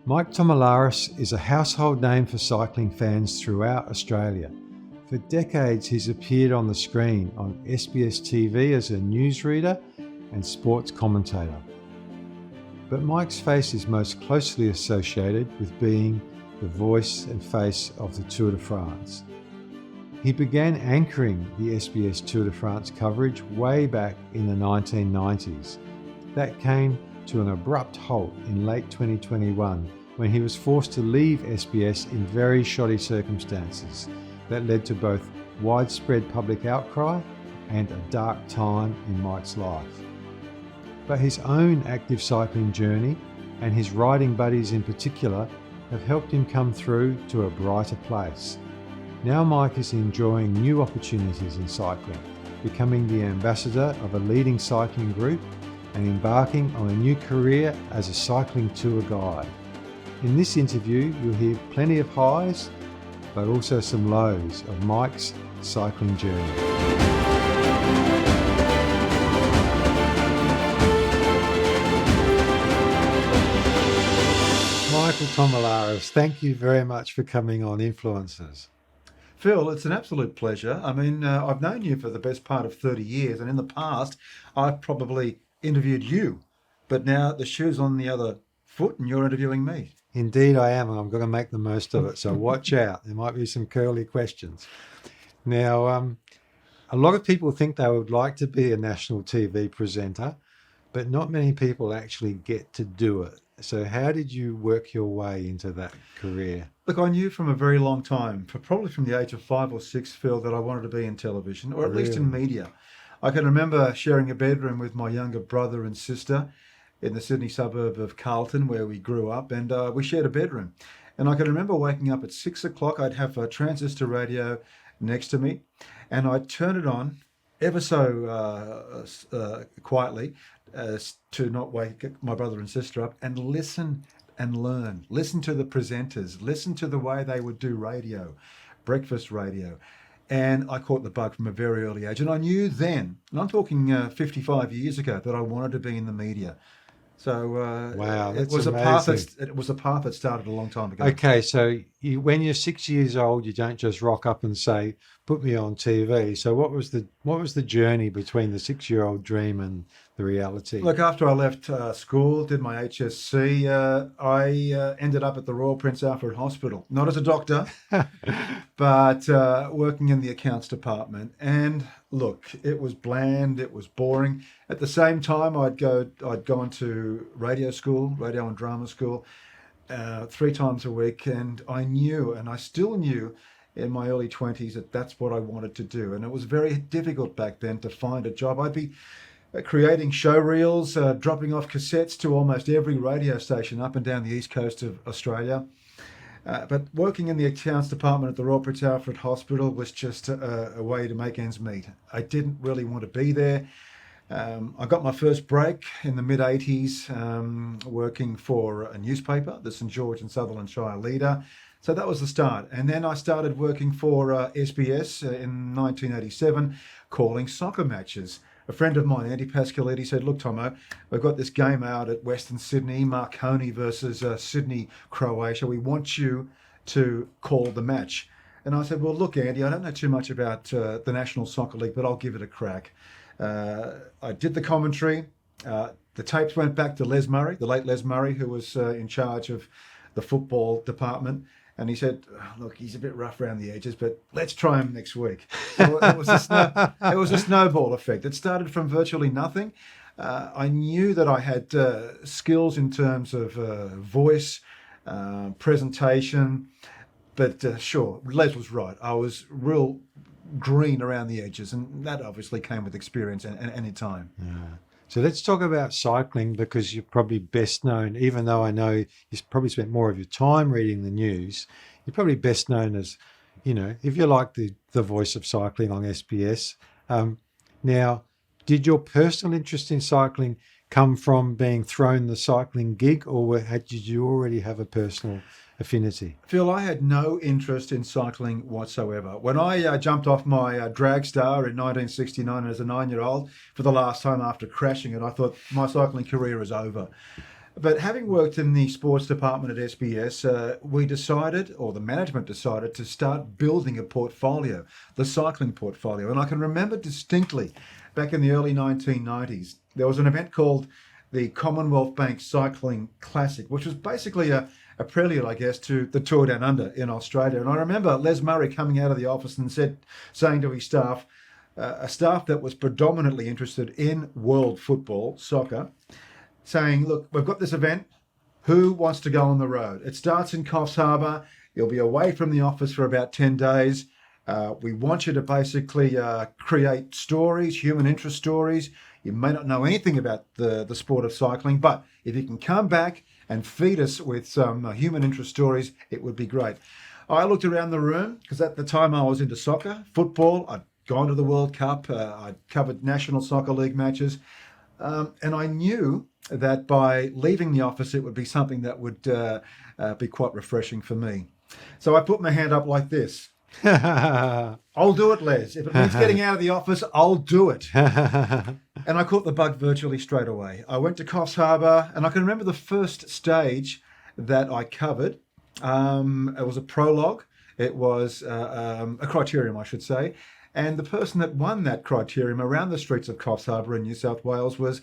Mike Tomalaris is a household name for cycling fans throughout Australia. For decades, he's appeared on the screen on SBS-TV as a newsreader and sports commentator. But Mike's face is most closely associated with being the voice and face of the Tour de France. He began anchoring the SBS Tour de France coverage way back in the 1990s. That came to an abrupt halt in late 2021 when he was forced to leave SBS in very shoddy circumstances that led to both widespread public outcry and a dark time in Mike's life. But his own active cycling journey and his riding buddies in particular have helped him come through to a brighter place. Now Mike is enjoying new opportunities in cycling, becoming the ambassador of a leading cycling group and embarking on a new career as a cycling tour guide. In this interview, you'll hear plenty of highs, but also some lows of Mike's cycling journey. Michael Tomalaris, thank you very much for coming on Influencers. Phil, it's an absolute pleasure. I mean, I've known you for the best part of 30 years, and in the past, I've probably interviewed you, but now the shoe's on the other foot and you're interviewing me. Indeed I am, and I'm going to make the most of it, so watch out. There might be some curly questions. Now, a lot of people think they would like to be a national TV presenter, but not many people actually get to do it. So how did you work your way into that career? Look, I knew from a very long time, probably from the age of 5 or 6, Phil, that I wanted to be in television, or at least in media. I can remember sharing a bedroom with my younger brother and sister in the Sydney suburb of Carlton, where we grew up, and we shared a bedroom. And I can remember waking up at 6 o'clock. I'd have a transistor radio next to me, and I'd turn it on ever so quietly to not wake my brother and sister up, and listen and learn. Listen to the presenters. Listen to the way they would do radio, breakfast radio. And I caught the bug from a very early age. And I knew then, and I'm talking 55 years ago, that I wanted to be in the media. So wow, it was amazing. a path that started a long time ago. Okay, so when you're 6 years old, you don't just rock up and say, "Put me on TV." So what was the journey between the 6-year-old dream and the reality? Look, after I left school, did my HSC, I ended up at the Royal Prince Alfred Hospital, not as a doctor, but working in the accounts department. And look, it was bland, it was boring. At the same time, I'd gone to radio and drama school, 3 times a week, and I knew, and I still knew in my early 20s that that's what I wanted to do. And it was very difficult back then to find a job. I'd be creating show reels, dropping off cassettes to almost every radio station up and down the east coast of Australia. But working in the accounts department at the Royal Prince Alfred Hospital was just a way to make ends meet. I didn't really want to be there. I got my first break in the mid-80s working for a newspaper, the St George and Sutherland Shire Leader. So that was the start. And then I started working for SBS in 1987, calling soccer matches. A friend of mine, Andy Pascaletti, said, "Look, Tomo, we've got this game out at Western Sydney, Marconi versus Sydney, Croatia. We want you to call the match." And I said, "Well, look, Andy, I don't know too much about the National Soccer League, but I'll give it a crack." I did the commentary. The tapes went back to Les Murray, the late Les Murray, who was in charge of the football department. And he said, "Look, he's a bit rough around the edges, but let's try him next week." So it was a snowball effect. It started from virtually nothing. I knew that I had skills in terms of voice, presentation, but sure, Les was right. I was real green around the edges, and that obviously came with experience and in time. Yeah. So let's talk about cycling, because you're probably best known, even though I know you probably spent more of your time reading the news, you're probably best known as, if you like, the voice of cycling on SBS. Now, did your personal interest in cycling come from being thrown the cycling gig, or did you already have a personal affinity? Phil, I had no interest in cycling whatsoever. When I jumped off my drag star in 1969 as a 9-year-old for the last time after crashing it, I thought my cycling career is over. But having worked in the sports department at SBS, we decided, or the management decided, to start building a portfolio, the cycling portfolio. And I can remember distinctly back in the early 1990s, there was an event called the Commonwealth Bank Cycling Classic, which was basically a prelude, I guess, to the Tour Down Under in Australia. And I remember Les Murray coming out of the office and saying to his staff, a staff that was predominantly interested in world football, soccer, saying, look, we've got this event. Who wants to go on the road? It starts in Coffs Harbour. You'll be away from the office for about 10 days. We want you to basically create stories, human interest stories. You may not know anything about the sport of cycling, but if you can come back and feed us with some human interest stories, it would be great. I looked around the room because at the time I was into soccer, football. I'd gone to the World Cup. I'd covered National Soccer League matches. And I knew that by leaving the office, it would be something that would be quite refreshing for me. So I put my hand up like this. I'll do it, Les. If it means getting out of the office, I'll do it. And I caught the bug virtually straight away. I went to Coffs Harbour, and I can remember the first stage that I covered. It was a prologue. It was a criterium, I should say. And the person that won that criterium around the streets of Coffs Harbour in New South Wales was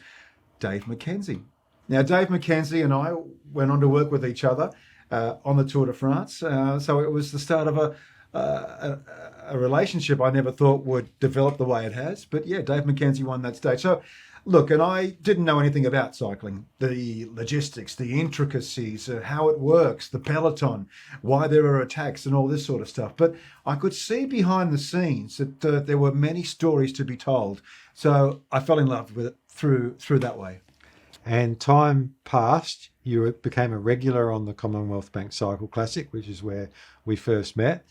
Dave McKenzie. Now, Dave McKenzie and I went on to work with each other on the Tour de France. So it was the start of a relationship I never thought would develop the way it has. But yeah, Dave McKenzie won that stage. So look, and I didn't know anything about cycling, the logistics, the intricacies, how it works, the peloton, why there are attacks and all this sort of stuff. But I could see behind the scenes that there were many stories to be told. So I fell in love with it through that way. And time passed, you became a regular on the Commonwealth Bank Cycle Classic, which is where we first met.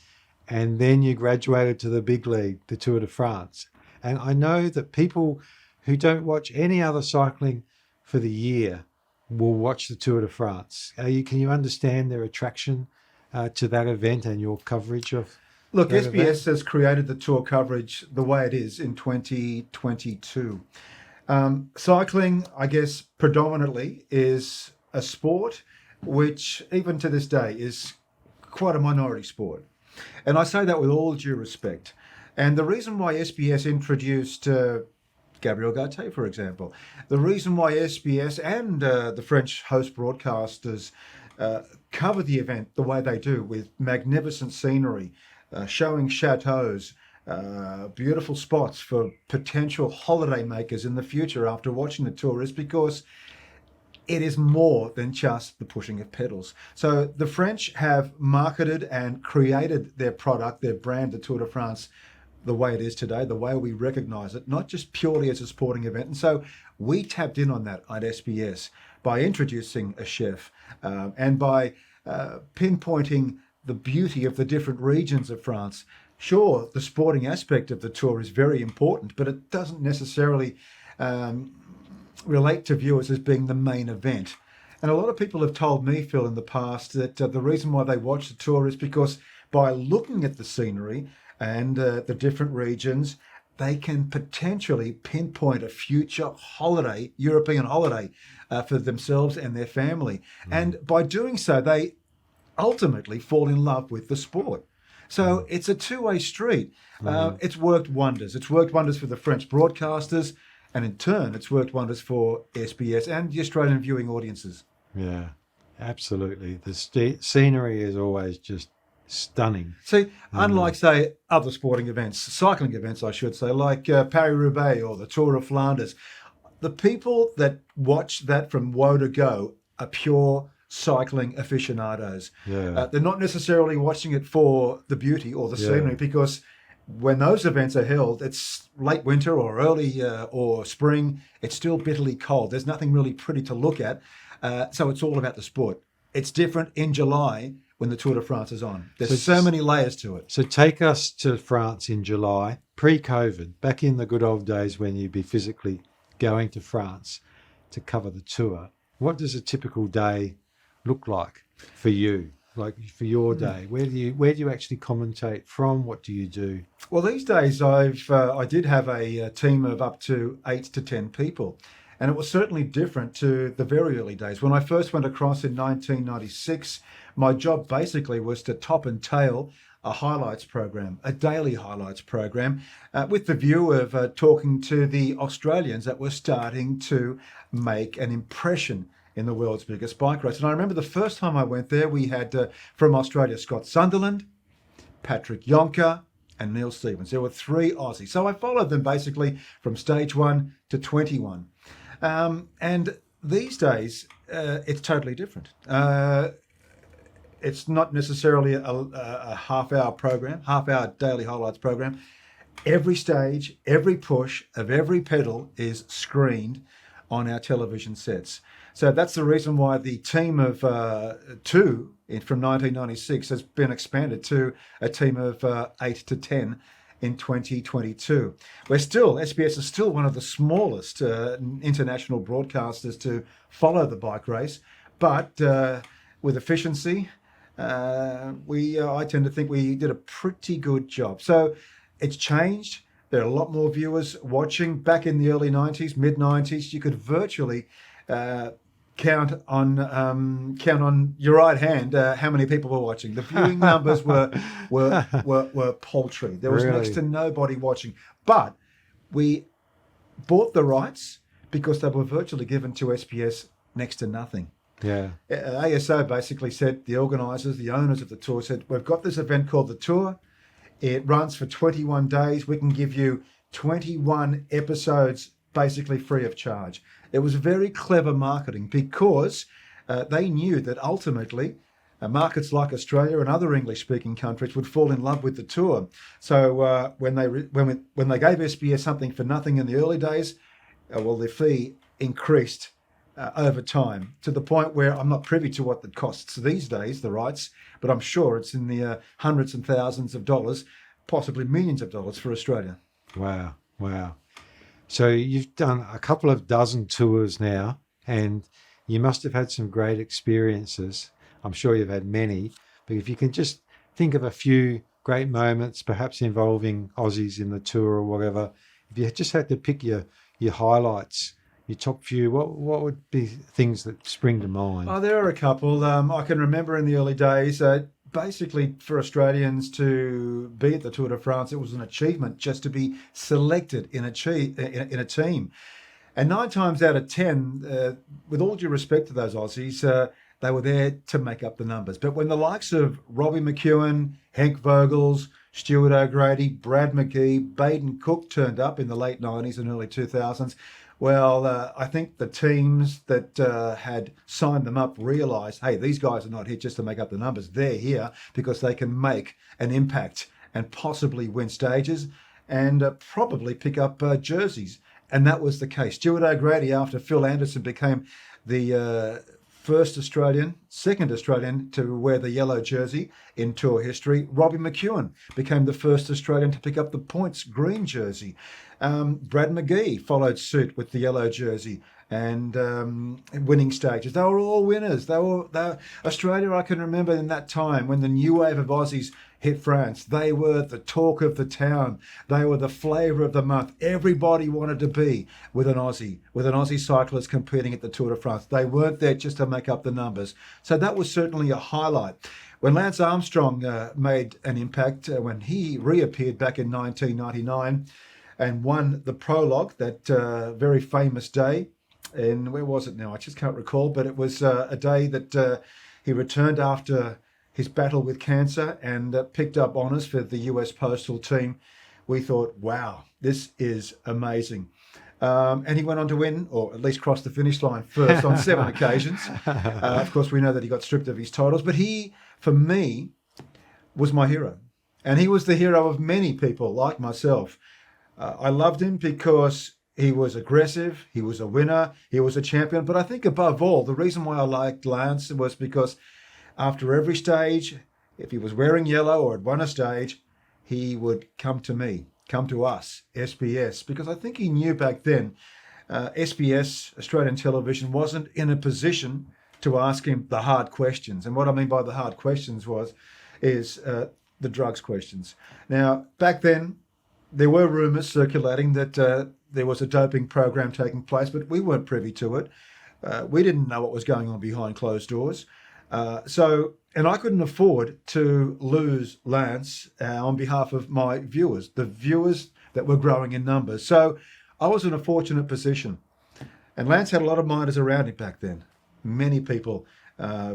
And then you graduated to the big league, the Tour de France. And I know that people who don't watch any other cycling for the year will watch the Tour de France. Can you understand their attraction to that event and your coverage of Look, that SBS event? has created the tour coverage the way it is in 2022. Cycling, I guess, predominantly is a sport which, even to this day, is quite a minority sport. And I say that with all due respect. And the reason why SBS introduced Gabriel Gaté, for example, the reason why SBS and the French host broadcasters cover the event the way they do, with magnificent scenery, showing chateaus, beautiful spots for potential holiday makers in the future after watching the tour, is because it is more than just the pushing of pedals. So the French have marketed and created their product, their brand, the Tour de France, the way it is today, the way we recognise it, not just purely as a sporting event. And so we tapped in on that at SBS by introducing a chef and by pinpointing the beauty of the different regions of France. Sure, the sporting aspect of the tour is very important, but it doesn't necessarily relate to viewers as being the main event. And a lot of people have told me, Phil, in the past that the reason why they watch the tour is because by looking at the scenery and the different regions, they can potentially pinpoint a future holiday, European holiday, for themselves and their family. And by doing so, they ultimately fall in love with the sport. So it's a two-way street. It's worked wonders. It's worked wonders for the French broadcasters, and in turn, it's worked wonders for SBS and the Australian viewing audiences. Yeah, absolutely. The scenery is always just stunning. See, unlike, say, other sporting events, cycling events, I should say, like Paris-Roubaix or the Tour of Flanders, the people that watch that from woe to go are pure cycling aficionados. Yeah. They're not necessarily watching it for the beauty or the scenery, because when those events are held, it's late winter or early or spring. It's still bitterly cold. There's nothing really pretty to look at. So it's all about the sport. It's different in July when the Tour de France is on. There's so many layers to it. So take us to France in July, pre-COVID, back in the good old days when you'd be physically going to France to cover the tour. What does a typical day look like for you? Like for your day, where do you actually commentate from? What do you do? Well, these days I did have a team of up to 8 to 10 people, And it was certainly different to the very early days. When I first went across in 1996, my job basically was to top and tail a highlights program, a daily highlights program, with the view of talking to the Australians that were starting to make an impression in the world's biggest bike race. And I remember the first time I went there, we had from Australia, Scott Sunderland, Patrick Yonker, and Neil Stevens. There were 3 Aussies. So I followed them basically from stage 1 to 21. And these days, it's totally different. It's not necessarily a half-hour program, half-hour daily highlights program. Every stage, every push of every pedal is screened on our television sets. So that's the reason why the team of 2 from 1996 has been expanded to a team of 8 to 10 in 2022. SBS is still one of the smallest international broadcasters to follow the bike race, but with efficiency, I tend to think we did a pretty good job. So it's changed. There are a lot more viewers watching. Back in the early 90s, mid 90s, you could virtually count on your right hand how many people were watching. The viewing numbers were paltry. There was next to nobody watching. But we bought the rights because they were virtually given to SBS next to nothing. Yeah. ASO basically said, the organisers, the owners of the tour said, we've got this event called the Tour. It runs for 21 days. We can give you 21 episodes basically free of charge. It was very clever marketing because they knew that ultimately markets like Australia and other English-speaking countries would fall in love with the tour. So when they gave SBS something for nothing in the early days, the fee increased over time to the point where I'm not privy to what it costs these days, the rights, but I'm sure it's in the hundreds and thousands of dollars, possibly millions of dollars for Australia. Wow. So you've done a couple of dozen tours now, and you must have had some great experiences. I'm sure you've had many, but if you can just think of a few great moments, perhaps involving Aussies in the tour or whatever, if you just had to pick your highlights, your top few, what would be things that spring to mind? Oh, there are a couple. I can remember in the early days, basically for Australians to be at the Tour de France, it was an achievement just to be selected in a team. And 9 times out of 10, with all due respect to those Aussies, they were there to make up the numbers. But when the likes of Robbie McEwen, Henk Vogels, Stuart O'Grady, Brad McGee, Baden Cook turned up in the late 90s and early 2000s, well, I think the teams that had signed them up realised, hey, these guys are not here just to make up the numbers. They're here because they can make an impact and possibly win stages and probably pick up jerseys. And that was the case. Stuart O'Grady, after Phil Anderson became the second Australian to wear the yellow jersey in Tour history, Robbie McEwen became the first Australian to pick up the points green jersey. Brad McGee followed suit with the yellow jersey and winning stages. They were all winners. They were Australia, I can remember in that time when the new wave of Aussies hit France. They were the talk of the town. They were the flavour of the month. Everybody wanted to be with an Aussie cyclist competing at the Tour de France. They weren't there just to make up the numbers. So that was certainly a highlight. When Lance Armstrong made an impact, when he reappeared back in 1999 and won the prologue, that very famous day, and where was it now? I just can't recall, but it was a day that he returned after his battle with cancer and picked up honours for the US Postal Team. We thought, wow, this is amazing. And he went on to win, or at least cross the finish line first on 7 occasions. Of course, we know that he got stripped of his titles, but he, for me, was my hero. And he was the hero of many people like myself. I loved him because he was aggressive, he was a winner, he was a champion. But I think above all, the reason why I liked Lance was because after every stage, if he was wearing yellow or had won a stage, he would come to me, come to us, SBS, because I think he knew back then SBS, Australian television, wasn't in a position to ask him the hard questions. And what I mean by the hard questions is the drugs questions. Now, back then, there were rumours circulating that there was a doping program taking place, but we weren't privy to it. We didn't know what was going on behind closed doors. And I couldn't afford to lose Lance on behalf of my viewers, the viewers that were growing in numbers. So I was in a fortunate position. And Lance had a lot of minders around him back then. Many people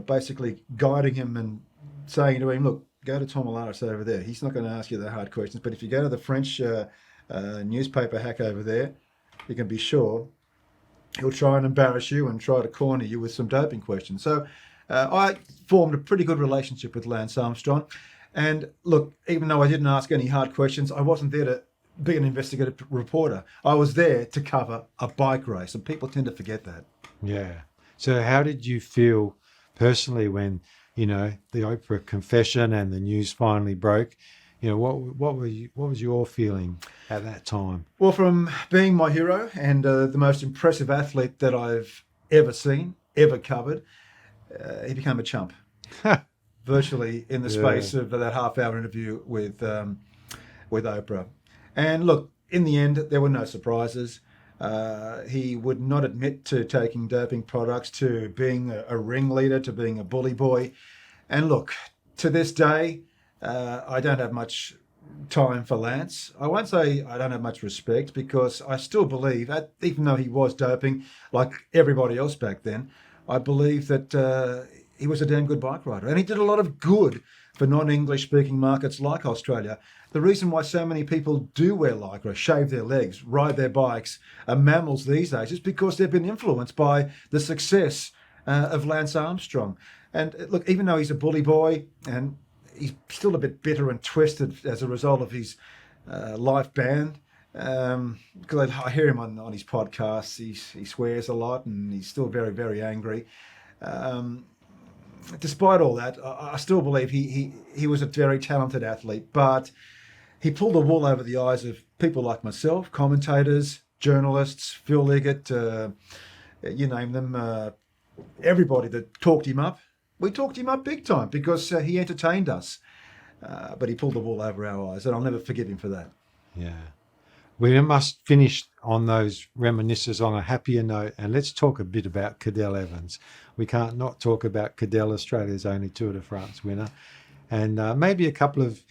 basically guiding him and saying to him, look, go to Tomalaris over there. He's not going to ask you the hard questions. But if you go to the French newspaper hack over there, you can be sure he'll try and embarrass you and try to corner you with some doping questions. So I formed a pretty good relationship with Lance Armstrong. And look, even though I didn't ask any hard questions, I wasn't there to be an investigative reporter. I was there to cover a bike race, and people tend to forget that. Yeah. So how did you feel personally when, the Oprah confession and the news finally broke? What was your feeling at that time? Well, from being my hero and the most impressive athlete that I've ever seen, ever covered, he became a chump, virtually in the space of that half-hour interview with Oprah. And look, in the end, there were no surprises. He would not admit to taking doping products, to being a ringleader, to being a bully boy. And look, to this day, I don't have much time for Lance. I won't say I don't have much respect, because I still believe, even though he was doping like everybody else back then, I believe that he was a damn good bike rider. And he did a lot of good for non-English speaking markets like Australia. The reason why so many people do wear lycra, shave their legs, ride their bikes, are mammals these days, is because they've been influenced by the success of Lance Armstrong. And look, even though he's a bully boy and he's still a bit bitter and twisted as a result of his life ban, because I hear him on his podcasts, he swears a lot and he's still very, very angry. Despite all that, I still believe he was a very talented athlete, but he pulled the wool over the eyes of people like myself, commentators, journalists, Phil Liggett, you name them, everybody that talked him up. We talked him up big time because he entertained us, but he pulled the wool over our eyes, and I'll never forgive him for that. Yeah. We must finish on those reminiscences on a happier note, and let's talk a bit about Cadel Evans. We can't not talk about Cadel, Australia's only Tour de France winner. And maybe a couple of,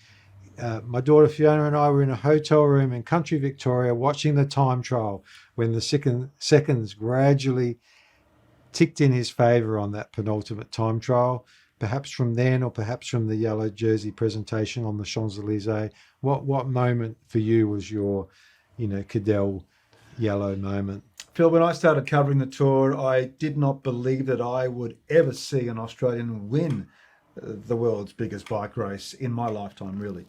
my daughter Fiona and I were in a hotel room in country Victoria watching the time trial when the seconds gradually ticked in his favour on that penultimate time trial, perhaps from then or perhaps from the yellow jersey presentation on the Champs-Elysees. What moment for you was your Cadel yellow moment? Phil, when I started covering the Tour, I did not believe that I would ever see an Australian win the world's biggest bike race in my lifetime, really.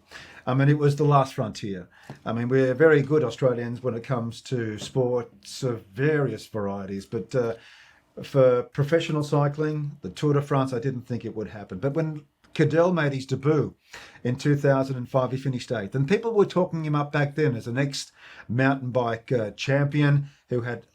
I mean, it was the last frontier. I mean, we're very good Australians when it comes to sports of various varieties, but for professional cycling, the Tour de France, I didn't think it would happen. But when Cadel made his debut in 2005, he finished 8th. And people were talking him up back then as the next mountain bike champion who had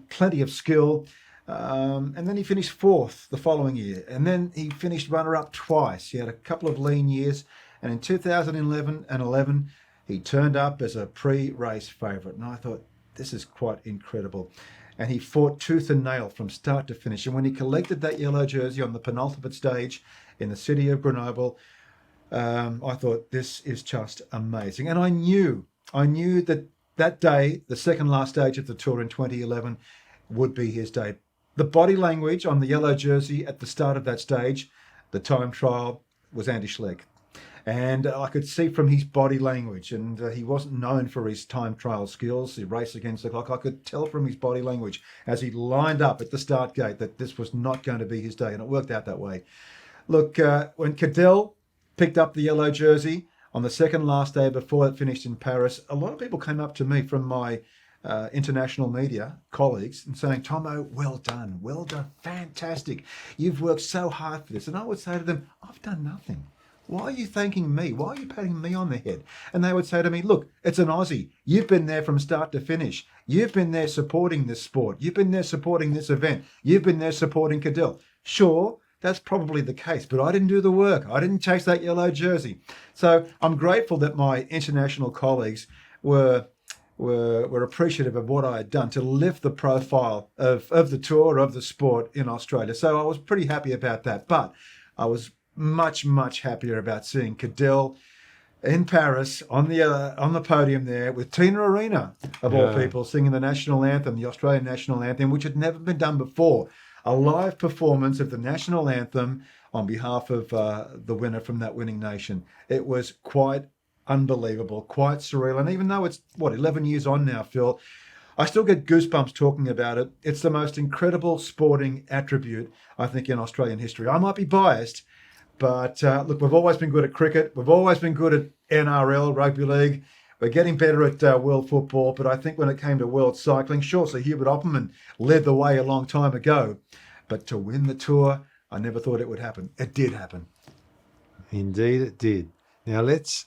plenty of skill. And then he finished 4th the following year. And then he finished runner-up twice. He had a couple of lean years. And in 2011, he turned up as a pre-race favourite. And I thought, this is quite incredible. And he fought tooth and nail from start to finish. And when he collected that yellow jersey on the penultimate stage in the city of Grenoble, I thought, this is just amazing. And I knew that day, the second last stage of the Tour in 2011, would be his day. The body language on the yellow jersey at the start of that stage, the time trial, was Andy Schleck. And I could see from his body language, and he wasn't known for his time trial skills, he raced against the clock. I could tell from his body language as he lined up at the start gate that this was not going to be his day, and it worked out that way. Look, when Cadel picked up the yellow jersey on the second last day before it finished in Paris, a lot of people came up to me from my international media colleagues and saying, Tomo, well done, fantastic. You've worked so hard for this. And I would say to them, I've done nothing. Why are you thanking me? Why are you patting me on the head? And they would say to me, look, it's an Aussie. You've been there from start to finish. You've been there supporting this sport. You've been there supporting this event. You've been there supporting Cadel. Sure, that's probably the case, but I didn't do the work. I didn't chase that yellow jersey. So I'm grateful that my international colleagues were were appreciative of what I had done to lift the profile of the tour, of the sport in Australia. So I was pretty happy about that. But I was much, much happier about seeing Cadell in Paris on the podium there with Tina Arena, of all people, singing the national anthem, the Australian national anthem, which had never been done before. A live performance of the national anthem on behalf of the winner from that winning nation. It was quite unbelievable, quite surreal. And even though it's, 11 years on now, Phil, I still get goosebumps talking about it. It's the most incredible sporting attribute, I think, in Australian history. I might be biased, but look, we've always been good at cricket. We've always been good at NRL, rugby league. We're getting better at world football. But I think when it came to world cycling, sure, so Hubert Opperman led the way a long time ago. But to win the tour, I never thought it would happen. It did happen. Indeed, it did. Now let's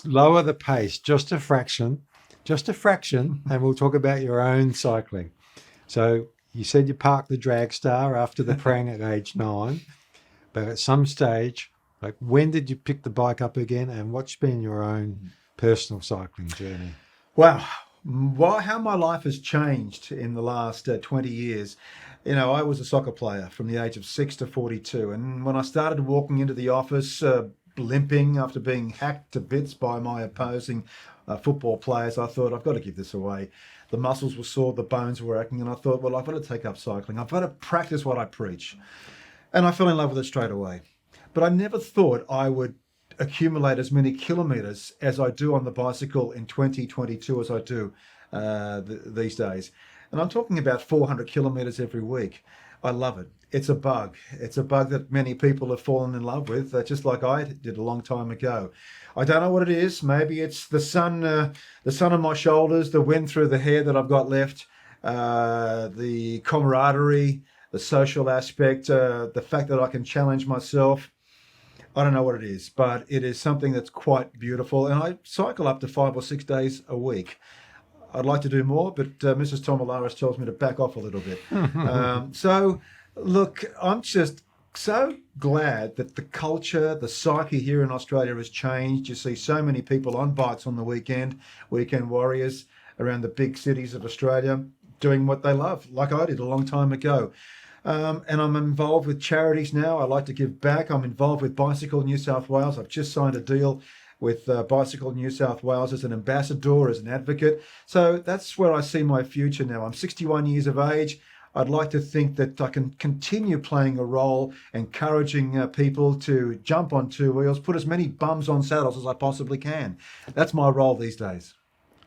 lower the pace just a fraction, and we'll talk about your own cycling. So you said you parked the Dragstar after the Prang at age 9. But at some stage, like, when did you pick the bike up again, and what's been your own personal cycling journey? Wow. How my life has changed in the last 20 years. You know, I was a soccer player from the age of 6 to 42. And when I started walking into the office, limping after being hacked to bits by my opposing football players, I thought, I've got to give this away. The muscles were sore, the bones were aching, and I thought, well, I've got to take up cycling. I've got to practice what I preach. And I fell in love with it straight away. But I never thought I would accumulate as many kilometres as I do on the bicycle in 2022 as I do these days. And I'm talking about 400 kilometres every week. I love it. It's a bug. It's a bug that many people have fallen in love with, just like I did a long time ago. I don't know what it is. Maybe it's the sun on my shoulders, the wind through the hair that I've got left, the camaraderie, the social aspect, the fact that I can challenge myself. I don't know what it is, but it is something that's quite beautiful. And I cycle up to 5 or 6 days a week. I'd like to do more, but Mrs. Tomalaris tells me to back off a little bit. So, look, I'm just so glad that the culture, the psyche here in Australia has changed. You see so many people on bikes on the weekend warriors around the big cities of Australia doing what they love, like I did a long time ago. And I'm involved with charities now. I like to give back. I'm involved with Bicycle New South Wales. I've just signed a deal with Bicycle New South Wales as an ambassador, as an advocate. So that's where I see my future now. I'm 61 years of age. I'd like to think that I can continue playing a role, encouraging people to jump on two wheels, put as many bums on saddles as I possibly can. That's my role these days.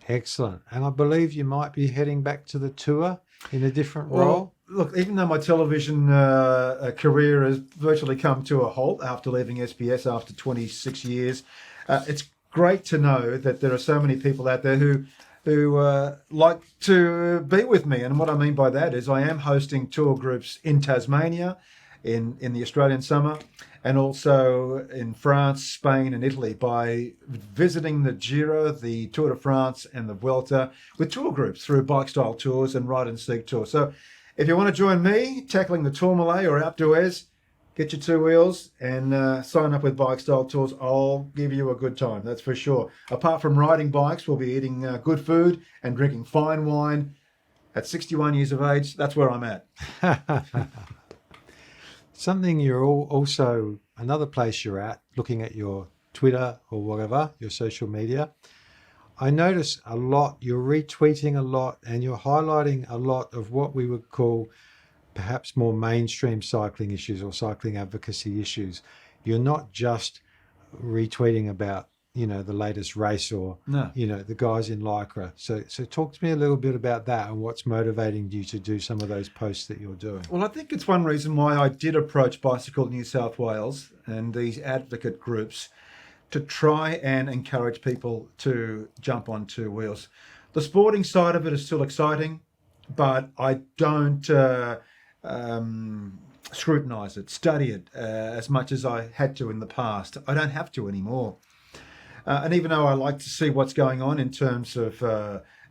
Excellent. And I believe you might be heading back to the tour in a different role. Look, even though my television career has virtually come to a halt after leaving SBS after 26 years, it's great to know that there are so many people out there who like to be with me. And what I mean by that is I am hosting tour groups in Tasmania in the Australian summer, and also in France, Spain and Italy by visiting the Giro, the Tour de France and the Vuelta with tour groups through Bike Style Tours and Ride and Seek Tours. So if you want to join me tackling the Tourmalet or outdoors, get your two wheels and sign up with Bike Style Tours. I'll give you a good time, that's for sure. Apart from riding bikes, we'll be eating good food and drinking fine wine. At 61 years of age, that's where I'm at. Something you're also, another place you're at, looking at your Twitter or whatever, your social media, I notice a lot, you're retweeting a lot and you're highlighting a lot of what we would call perhaps more mainstream cycling issues or cycling advocacy issues. You're not just retweeting about, the latest race or, the guys in Lycra. So talk to me a little bit about that and what's motivating you to do some of those posts that you're doing. Well, I think it's one reason why I did approach Bicycle New South Wales and these advocate groups to try and encourage people to jump on two wheels. The sporting side of it is still exciting, but I don't scrutinise it, study it as much as I had to in the past. I don't have to anymore. And even though I like to see what's going on in terms of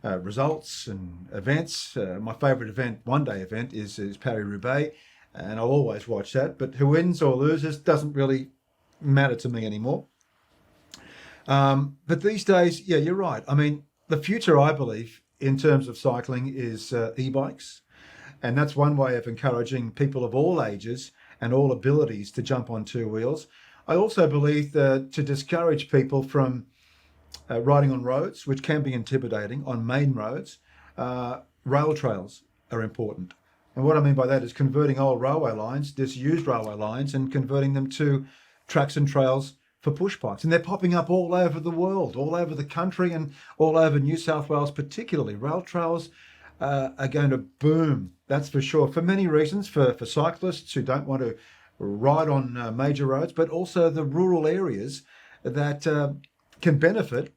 results and events, my favourite event, one-day event, is Paris-Roubaix, and I'll always watch that. But who wins or loses doesn't really matter to me anymore. But these days, yeah, you're right. I mean, the future, I believe, in terms of cycling is e-bikes. And that's one way of encouraging people of all ages and all abilities to jump on two wheels. I also believe that to discourage people from riding on roads, which can be intimidating, on main roads, rail trails are important. And what I mean by that is converting old railway lines, disused railway lines, and converting them to tracks and trails for push bikes. And they're popping up all over the world, all over the country, and all over New South Wales particularly. Rail trails are going to boom, that's for sure, for many reasons, for cyclists who don't want to ride on major roads, but also the rural areas that can benefit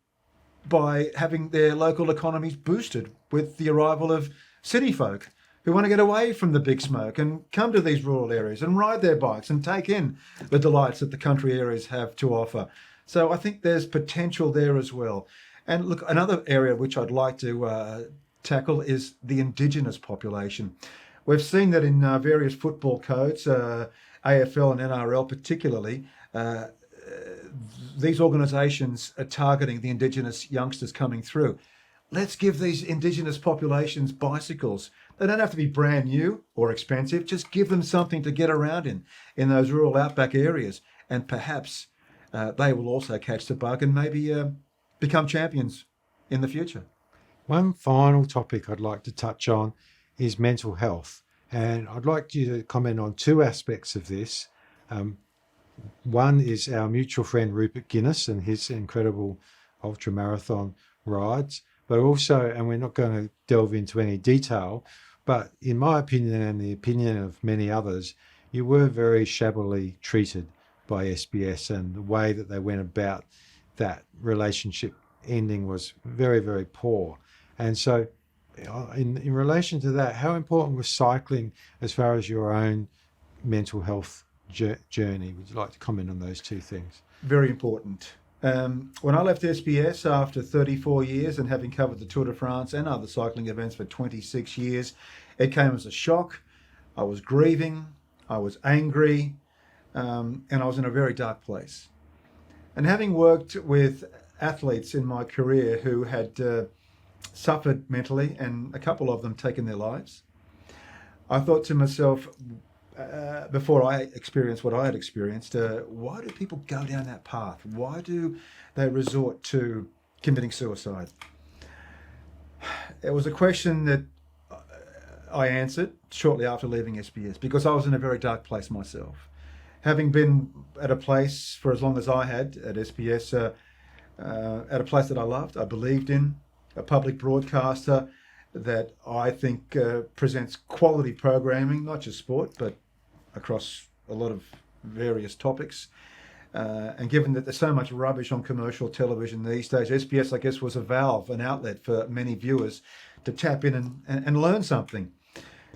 by having their local economies boosted with the arrival of city folk who want to get away from the big smoke and come to these rural areas and ride their bikes and take in the delights that the country areas have to offer. So I think there's potential there as well. And look, another area which I'd like to tackle is the Indigenous population. We've seen that in various football codes, AFL and NRL particularly, these organisations are targeting the Indigenous youngsters coming through. Let's give these Indigenous populations bicycles. They don't have to be brand new or expensive. Just give them something to get around in those rural outback areas. And perhaps they will also catch the bug and maybe become champions in the future. One final topic I'd like to touch on is mental health. And I'd like you to comment on two aspects of this. One is our mutual friend Rupert Guinness and his incredible ultramarathon rides, but also, and we're not going to delve into any detail, but in my opinion and the opinion of many others, you were very shabbily treated by SBS, and the way that they went about that relationship ending was very, very poor. And so in relation to that, how important was cycling as far as your own mental health journey? Would you like to comment on those two things? Very important. When I left SBS after 34 years and having covered the Tour de France and other cycling events for 26 years, it came as a shock. I was grieving, I was angry, and I was in a very dark place. And having worked with athletes in my career who had suffered mentally, and a couple of them taken their lives, I thought to myself, before I experienced what I had experienced, why do people go down that path? Why do they resort to committing suicide? It was a question that I answered shortly after leaving SBS, because I was in a very dark place myself. Having been at a place for as long as I had at SBS, at a place that I loved, I believed in, a public broadcaster that I think presents quality programming, not just sport, but across a lot of various topics. And given that there's so much rubbish on commercial television these days, SBS, I guess, was a valve, an outlet for many viewers to tap in and learn something.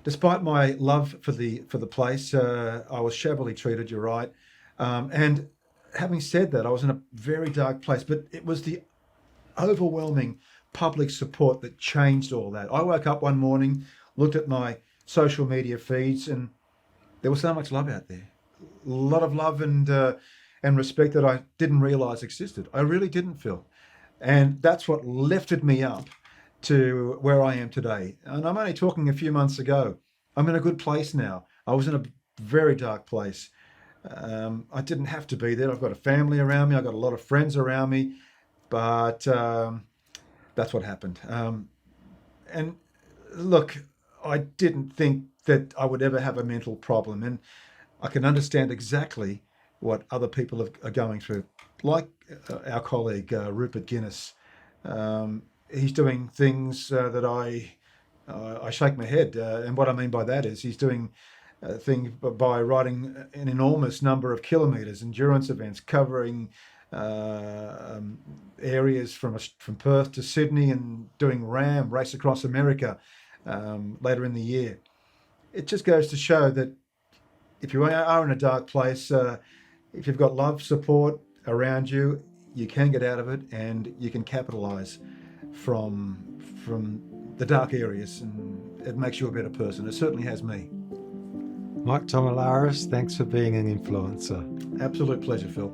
Despite my love for the place, I was shabbily treated, you're right. And having said that, I was in a very dark place, but it was the overwhelming public support that changed all that. I woke up one morning, looked at my social media feeds, and there was so much love out there. A lot of love and respect that I didn't realise existed. I really didn't, Phil. And that's what lifted me up to where I am today. And I'm only talking a few months ago. I'm in a good place now. I was in a very dark place. I didn't have to be there. I've got a family around me. I've got a lot of friends around me. But that's what happened. And look, I didn't think that I would ever have a mental problem. And I can understand exactly what other people are going through. Like our colleague, Rupert Guinness. He's doing things that I shake my head. And what I mean by that is he's doing things by riding an enormous number of kilometres, endurance events, covering areas from Perth to Sydney, and doing Race Across America later in the year. It just goes to show that if you are in a dark place, if you've got love, support around you, you can get out of it and you can capitalise from the dark areas, and it makes you a better person. It certainly has me. Mike Tomalaris, thanks for being an influencer. Absolute pleasure, Phil.